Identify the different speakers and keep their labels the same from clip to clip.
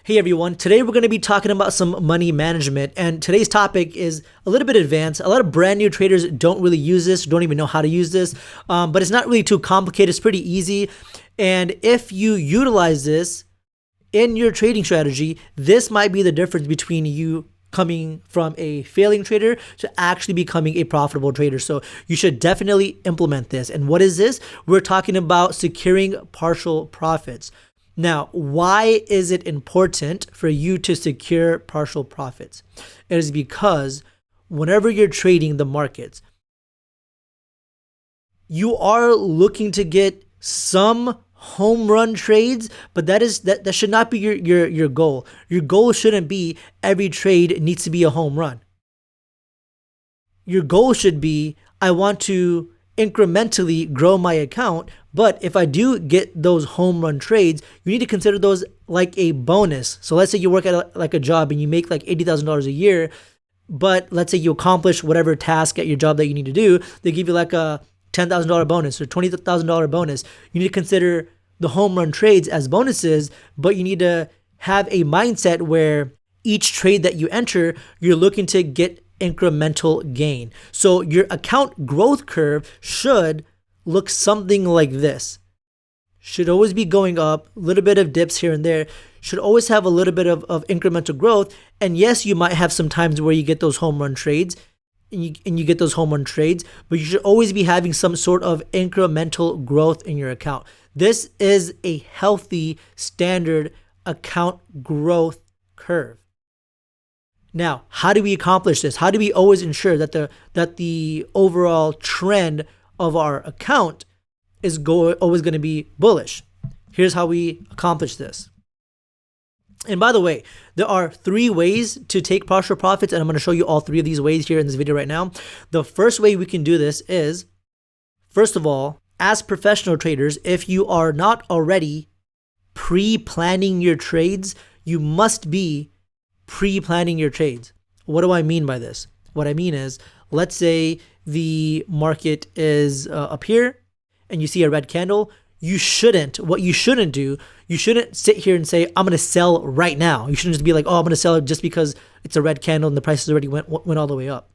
Speaker 1: Hey everyone, today we're going to be talking about some money management, and today's topic is a little bit advanced. A lot of brand new traders don't really use this, don't even know how to use this, but it's not really too complicated. It's pretty easy, and if you utilize this in your trading strategy, this might be the difference between you coming from a failing trader to actually becoming a profitable trader. So you should definitely implement this. And what is this? We're talking about securing partial profits. Now, why is it important for you to secure partial profits? It is because whenever you're trading the markets, you are looking to get some home run trades, but that should not be your goal. Your goal shouldn't be every trade needs to be a home run. Your goal should be, I want to incrementally grow my account, but if I do get those home run trades, you need to consider those like a bonus. So let's say you work at a job and you make like $80,000 a year, but let's say you accomplish whatever task at your job that you need to do, they give you like a $10,000 bonus or $20,000 bonus. You need to consider the home run trades as bonuses, but you need to have a mindset where each trade that you enter, you're looking to get incremental gain. So your account growth curve should look something like this. Should always be going up, a little bit of dips here and there, should always have a little bit of incremental growth. And yes, you might have some times where you get those home run trades and you get those home run trades, but you should always be having some sort of incremental growth in your account. This is a healthy standard account growth curve. Now, how do we accomplish this? How do we always ensure that the overall trend of our account is always going to be bullish? Here's how we accomplish this. And by the way, there are 3 ways to take partial profits, and I'm going to show you all 3 of these ways here in this video right now. The first way we can do this is, first of all, as professional traders, if you are not already pre-planning your trades, you must be pre-planning your trades. What do I mean by this? What I mean is, let's say the market is up here and you see a red candle. What you shouldn't do, you shouldn't sit here and say, I'm going to sell right now. You shouldn't just be like, oh, I'm going to sell just because it's a red candle and the prices already went all the way up.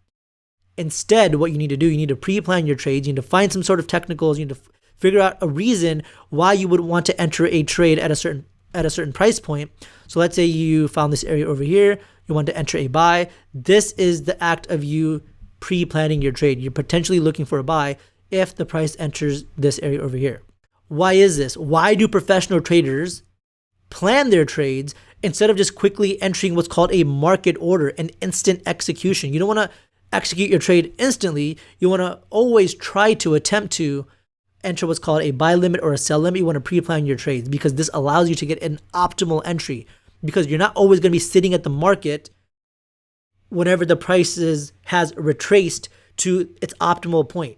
Speaker 1: Instead, what you need to do, you need to pre-plan your trades. You need to find some sort of technicals. You need to figure out a reason why you would want to enter a trade at a certain price point. So let's say you found this area over here, you want to enter a buy. This is the act of you pre-planning your trade. You're potentially looking for a buy if the price enters this area over here. Why is this? Why do professional traders plan their trades instead of just quickly entering what's called a market order, an instant execution? You don't want to execute your trade instantly. You want to always try to attempt to enter what's called a buy limit or a sell limit. You want to pre-plan your trades because this allows you to get an optimal entry, because you're not always going to be sitting at the market whenever the price has retraced to its optimal point.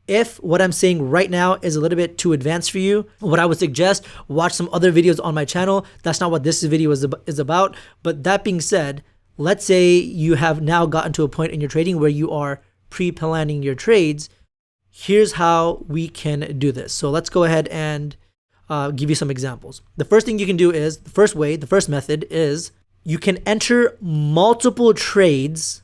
Speaker 1: If what I'm saying right now is a little bit too advanced for you, what I would suggest, watch some other videos on my channel. That's not what this video is about. But that being said, let's say you have now gotten to a point in your trading where you are pre-planning your trades. Here's how we can do this. So let's go ahead and give you some examples. The first thing you can do is, the first method is you can enter multiple trades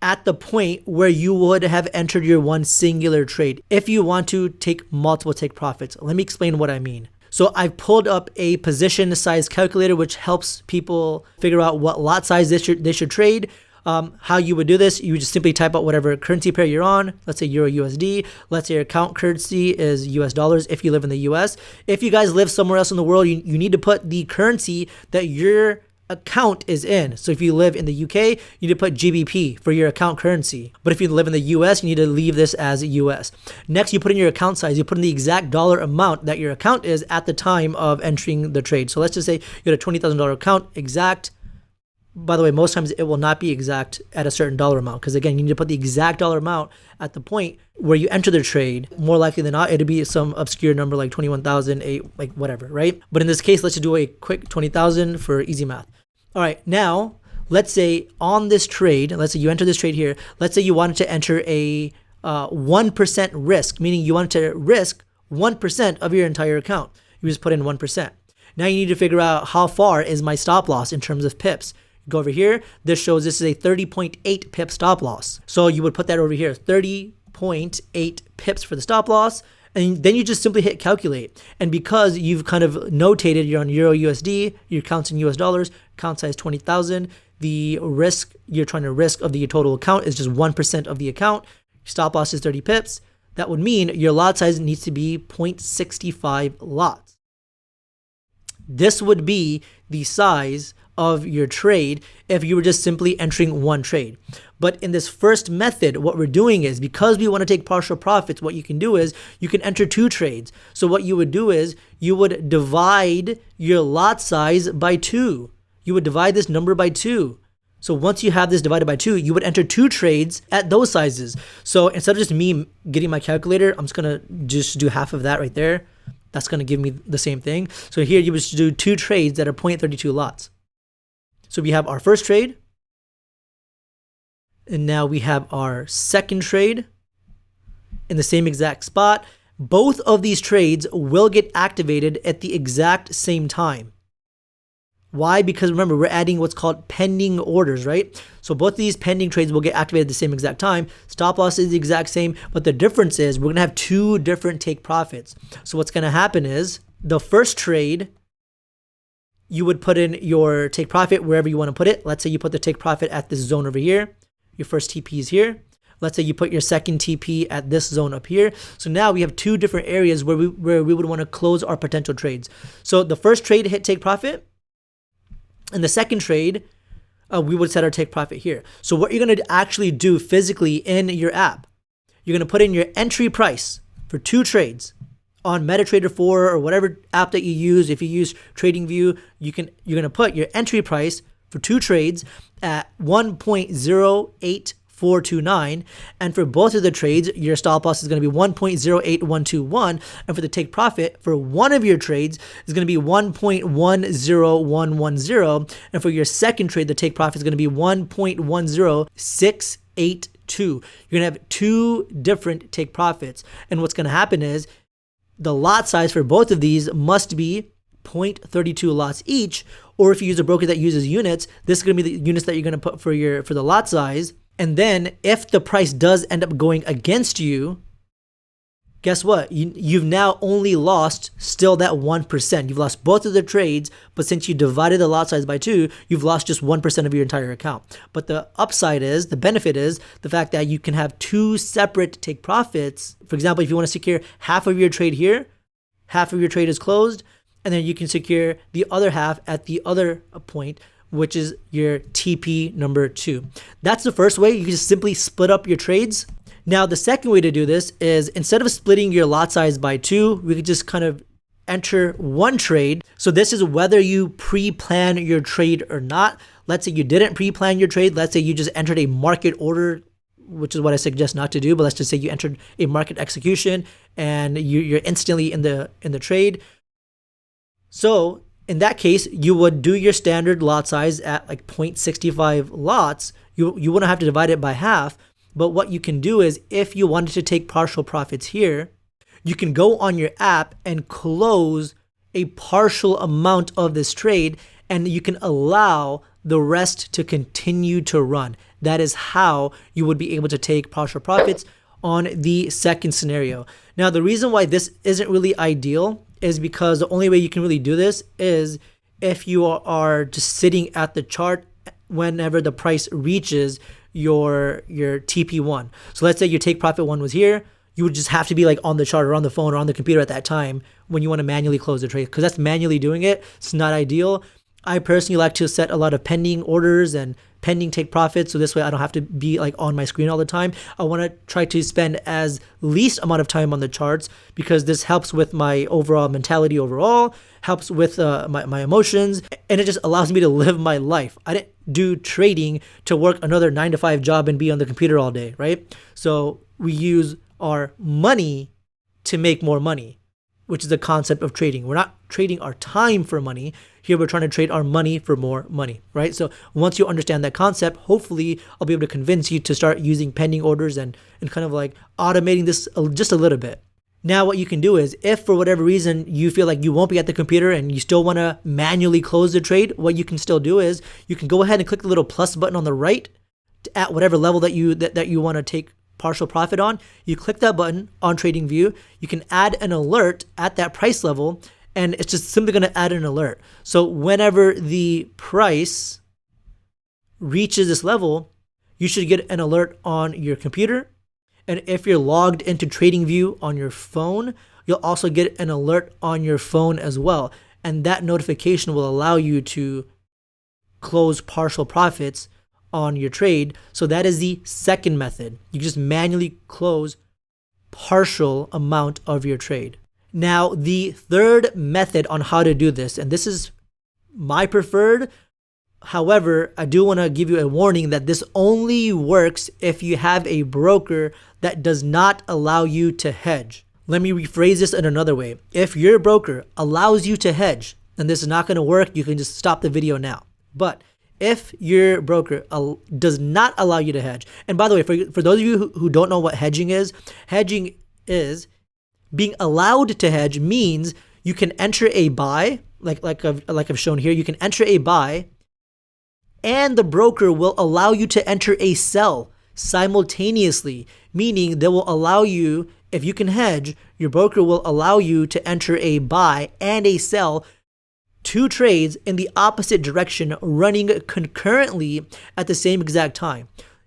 Speaker 1: at the point where you would have entered your one singular trade if you want to take multiple take profits. Let me explain what I mean. So I've pulled up a position size calculator, which helps people figure out what lot size they should trade. How you would do this, you would just simply type out whatever currency pair you're on. Let's say Euro USD. Let's say your account currency is US dollars if you live in the US. If you guys live somewhere else in the world, you need to put the currency that your account is in. So if you live in the UK, you need to put GBP for your account currency. But if you live in the US, you need to leave this as US. Next, you put in your account size. You put in the exact dollar amount that your account is at the time of entering the trade. So let's just say you had a $20,000 account, exact. By the way, most times it will not be exact at a certain dollar amount, because again, you need to put the exact dollar amount at the point where you enter the trade. More likely than not, it'll be some obscure number like 21,008, like whatever, right? But in this case, let's just do a quick 20,000 for easy math. All right, now let's say on this trade, let's say you enter this trade here. Let's say you wanted to enter a 1% risk, meaning you wanted to risk 1% of your entire account. You just put in 1%. Now you need to figure out how far is my stop loss in terms of pips. Go over here. This shows this is a 30.8 pip stop loss. So you would put that over here, 30.8 pips for the stop loss. And then you just simply hit calculate. And because you've kind of notated you're on Euro USD, you're counting US dollars, account size 20,000, the risk you're trying to risk of the total account is just 1% of the account. Stop loss is 30 pips. That would mean your lot size needs to be 0.65 lots. This would be the size of your trade if you were just simply entering one trade. But in this first method, what we're doing is, because we want to take partial profits, what you can do is you can enter two trades. So what you would do is you would divide your lot size by 2. You would divide this number by 2. So once you have this divided by 2, you would enter two trades at those sizes. So instead of just me getting my calculator, I'm just going to just do half of that right there. That's going to give me the same thing. So here you would just do two trades that are 0.32 lots. So we have our first trade. And now we have our second trade in the same exact spot. Both of these trades will get activated at the exact same time. Why? Because remember, we're adding what's called pending orders, right? So both of these pending trades will get activated at the same exact time. Stop loss is the exact same, but the difference is we're going to have two different take profits. So what's going to happen is the first trade, you would put in your take profit wherever you want to put it. Let's say you put the take profit at this zone over here. Your first TP is here. Let's say you put your second TP at this zone up here. So now we have two different areas where we would want to close our potential trades. So the first trade hit take profit. In the second trade, we would set our take profit here. So what you're going to actually do physically in your app, you're going to put in your entry price for two trades on MetaTrader 4 or whatever app that you use. If you use TradingView, you're going to put your entry price for two trades at 1.08429, and for both of the trades, your stop loss is going to be 1.08121, and for the take profit for one of your trades is going to be 1.10110, and for your second trade, the take profit is going to be 1.10682. You're going to have two different take profits, and what's going to happen is the lot size for both of these must be 0.32 lots each, or if you use a broker that uses units, this is going to be the units that you're going to put for the lot size. And then if the price does end up going against you, guess what? You've now only lost still that 1%. You've lost both of the trades, but since you divided the lot size by 2, you've lost just 1% of your entire account. But the upside is, the benefit is the fact that you can have two separate take profits. For example, if you want to secure half of your trade here, half of your trade is closed, and then you can secure the other half at the other point, which is your TP number 2. That's the first way. You can just simply split up your trades. Now, the second way to do this is instead of splitting your lot size by 2, we could just kind of enter one trade. So this is whether you pre-plan your trade or not. Let's say you didn't pre-plan your trade. Let's say you just entered a market order, which is what I suggest not to do. But let's just say you entered a market execution and you're instantly in the trade. So in that case, you would do your standard lot size at like 0.65 lots. You wouldn't have to divide it by half. But what you can do is if you wanted to take partial profits here, you can go on your app and close a partial amount of this trade, and you can allow the rest to continue to run. That is how you would be able to take partial profits on the second scenario. Now, the reason why this isn't really ideal is because the only way you can really do this is if you are just sitting at the chart whenever the price reaches your TP1. So let's say your take profit one was here. You would just have to be like on the chart or on the phone or on the computer at that time when you want to manually close the trade, because that's manually doing it. It's not ideal. I personally like to set a lot of pending orders and pending take profits, so this way I don't have to be like on my screen all the time. I want to try to spend as least amount of time on the charts, because this helps with my overall mentality overall, helps with my emotions, and it just allows me to live my life. I didn't do trading to work another 9-to-5 job and be on the computer all day, right? So we use our money to make more money, which is the concept of trading. We're not trading our time for money. Here we're trying to trade our money for more money, right? So once you understand that concept, hopefully I'll be able to convince you to start using pending orders and kind of like automating this just a little bit. Now what you can do is, if for whatever reason you feel like you won't be at the computer and you still want to manually close the trade, what you can still do is you can go ahead and click the little plus button on the right at whatever level that you want to take partial profit on. You click that button on TradingView. You can add an alert at that price level, and it's just simply going to add an alert. So whenever the price reaches this level, you should get an alert on your computer. And if you're logged into TradingView on your phone, you'll also get an alert on your phone as well. And that notification will allow you to close partial profits on your trade. So that is the second method. You just manually close partial amount of your trade. Now, the third method on how to do this, and this is my preferred. However, I do want to give you a warning that this only works if you have a broker that does not allow you to hedge. Let me rephrase this in another way. If your broker allows you to hedge, then this is not going to work. You can just stop the video now. But if your broker does not allow you to hedge, and by the way, for those of you who don't know what hedging is being allowed to hedge means you can enter a buy, like I've shown here. You can enter a buy, and the broker will allow you to enter a sell simultaneously, meaning they will allow you, if you can hedge, your broker will allow you to enter a buy and a sell, two trades in the opposite direction running concurrently at the same exact time.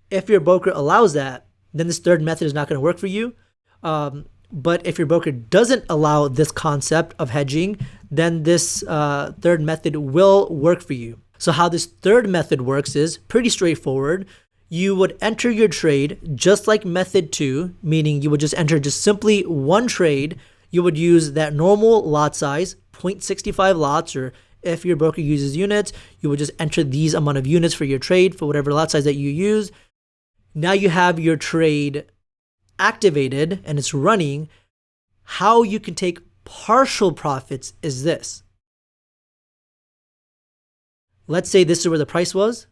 Speaker 1: If your broker allows that, then this third method is not going to work for you. But if your broker doesn't allow this concept of hedging, then this third method will work for you. So how this third method works is pretty straightforward. You would enter your trade just like method 2, meaning you would just enter just simply one trade. You would use that normal lot size, 0.65 lots, or if your broker uses units, you would just enter these amount of units for your trade for whatever lot size that you use. Now you have your trade activated and it's running. How you can take partial profits is this. Let's say this is where the price was.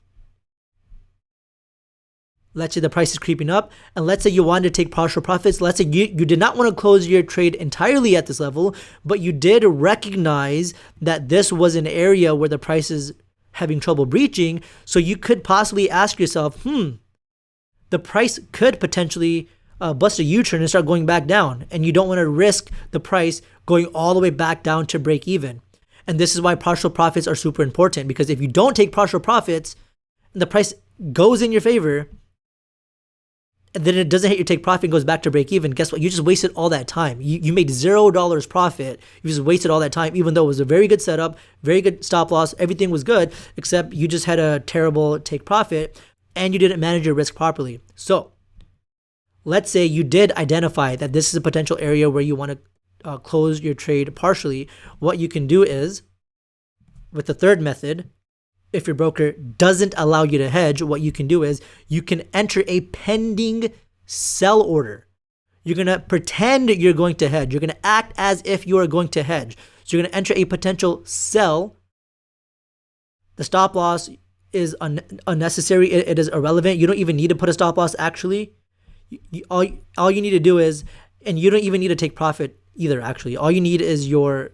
Speaker 1: Let's say the price is creeping up, and let's say you wanted to take partial profits. Let's say you did not want to close your trade entirely at this level, but you did recognize that this was an area where the price is having trouble breaching. So you could possibly ask yourself, the price could potentially bust a U-turn and start going back down, and you don't want to risk the price going all the way back down to break even. And this is why partial profits are super important, because if you don't take partial profits and the price goes in your favor, and then it doesn't hit your take profit and goes back to break even, guess what? You just wasted all that time. You made $0 profit. You just wasted all that time, even though it was a very good setup, very good stop loss, everything was good, except you just had a terrible take profit and you didn't manage your risk properly. So let's say you did identify that this is a potential area where you want to close your trade partially. What you can do is, with the third method, if your broker doesn't allow you to hedge, what you can do is you can enter a pending sell order. You're going to pretend you're going to hedge. You're going to act as if you are going to hedge. So you're going to enter a potential sell. The stop loss is unnecessary. It is irrelevant. You don't even need to put a stop loss actually. All you need to do is, and you don't even need to take profit either actually. All you need is your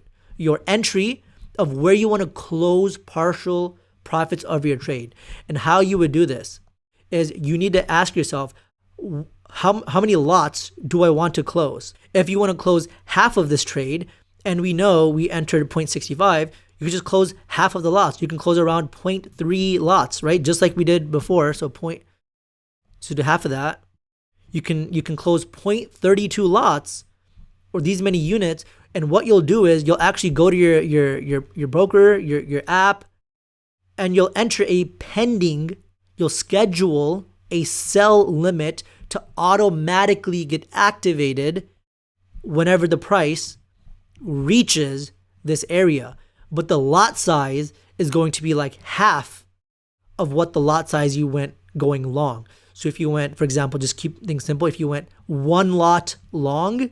Speaker 1: entry of where you want to close partial profits of your trade. And how you would do this is you need to ask yourself, how many lots do I want to close? If you want to close half of this trade, and we know we entered 0.65, you can just close half of the lots. You can close around 0.3 lots, right? Just like we did before. So to do half of that, you can close 0.32 lots, or these many units. And what you'll do is you'll actually go to your broker, your app, and you'll enter a pending, you'll schedule a sell limit to automatically get activated whenever the price reaches this area. But the lot size is going to be like half of what the lot size you went going long. So if you went, for example, just keep things simple. If you went one lot long,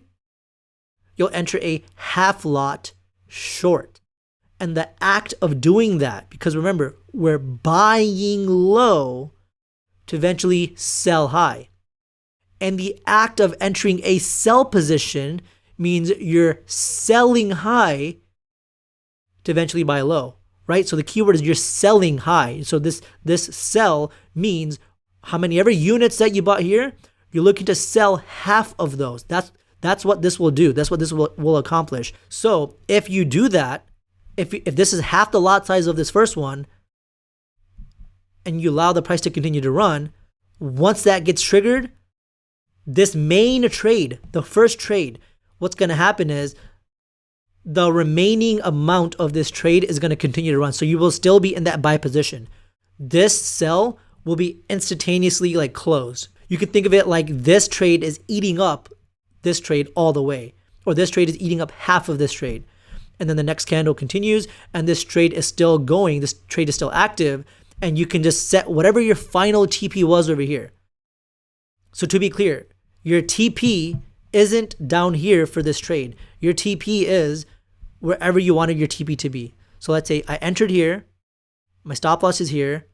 Speaker 1: you'll enter a half lot short. And the act of doing that, because remember, we're buying low to eventually sell high. And the act of entering a sell position means you're selling high to eventually buy low, right? So the keyword is you're selling high. So this sell means how many ever units that you bought here, you're looking to sell half of those. That's what this will do. That's what this will accomplish. So if you do that, if this is half the lot size of this first one, and you allow the price to continue to run, once that gets triggered, this main trade, the first trade, what's going to happen is the remaining amount of this trade is going to continue to run. So you will still be in that buy position. This sell will be instantaneously like closed. You can think of it like this trade is eating up this trade all the way, or this trade is eating up half of this trade. And then the next candle continues and this trade is still going. This trade is still active, and you can just set whatever your final TP was over here. So to be clear, your TP isn't down here for this trade. Your TP is wherever you wanted your TP to be. So let's say I entered here, my stop loss is here,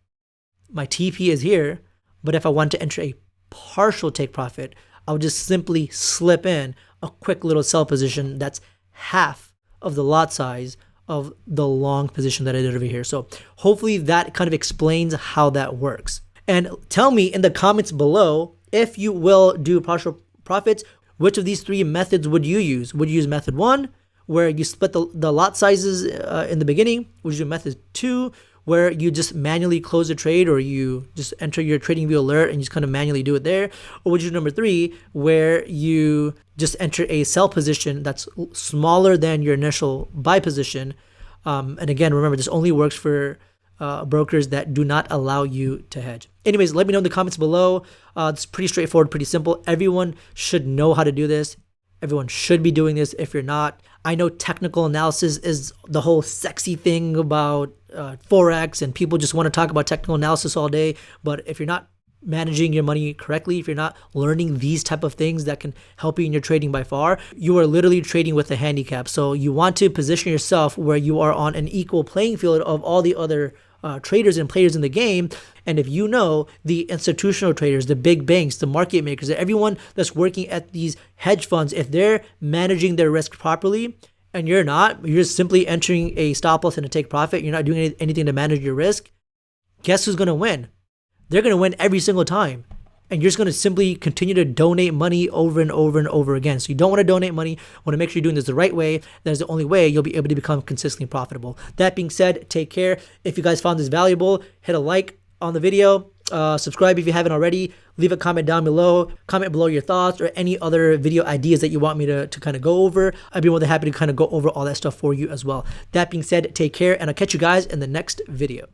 Speaker 1: my TP is here, but if I want to enter a partial take profit, I would just simply slip in a quick little sell position that's half of the lot size of the long position that I did over here. So hopefully that kind of explains how that works. And tell me in the comments below, if you will do partial profits, which of these three methods would you use? Would you use method 1, where you split the lot sizes in the beginning? Would you do method 2, where you just manually close the trade, or you just enter your trading view alert and you just kind of manually do it there? Or would you do number 3, where you just enter a sell position that's smaller than your initial buy position? And again, remember, this only works for brokers that do not allow you to hedge. Anyways, let me know in the comments below. It's pretty straightforward, pretty simple. Everyone should know how to do this. Everyone should be doing this. If you're not, I know technical analysis is the whole sexy thing about Forex, and people just want to talk about technical analysis all day. But if you're not managing your money correctly, if you're not learning these type of things that can help you in your trading by far, you are literally trading with a handicap. So you want to position yourself where you are on an equal playing field of all the other traders and players in the game. And if you know the institutional traders, the big banks, the market makers, everyone that's working at these hedge funds, if they're managing their risk properly and you're not, you're just simply entering a stop loss and a take profit, you're not doing anything to manage your risk, guess who's going to win? They're going to win every single time. And you're just going to simply continue to donate money over and over and over again. So you don't want to donate money. You want to make sure you're doing this the right way. That's the only way you'll be able to become consistently profitable. That being said, take care. If you guys found this valuable, hit a like on the video. Subscribe if you haven't already. Leave a comment down below. Comment below your thoughts or any other video ideas that you want me to kind of go over. I'd be more than happy to kind of go over all that stuff for you as well. That being said, take care, and I'll catch you guys in the next video.